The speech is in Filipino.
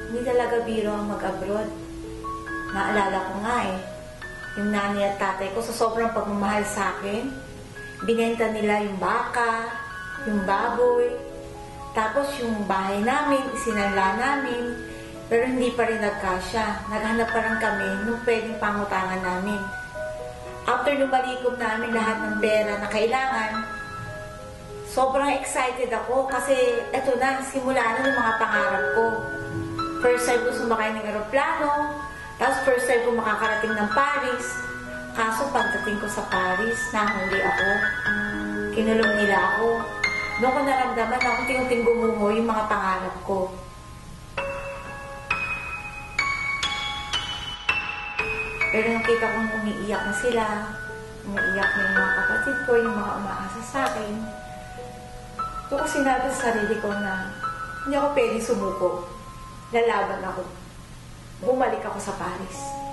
Hindi talaga biro ang mag-abroad. Naalala ko nga yung nanay at tatay ko sa sobrang pagmamahal sa akin, binenta nila yung baka, yung baboy, tapos yung bahay namin, isinanla namin, pero hindi pa rin nagkasya. Naghanap pa rin kami nung pwedeng pangutangan namin. After nung balikom namin lahat ng pera na kailangan, sobrang excited ako kasi eto na, simula na yung mga pangarap ko. First time ko sumakay ng aeroplano, tapos first time ko makakarating ng Paris. Kaso pagdating ko sa Paris, nahuli ako. Kinulong nila ako. Doon ko naramdaman na unti-unting gumuho yung mga pangarap ko. Pero nakita kong umiiyak na sila. Umiiyak na yung mga kapatid ko, yung mga umaasa sa akin. Doon ko sinabi sa sarili ko na hindi ako pwede sumuko. Lalaban ako. Bumalik ako sa Paris.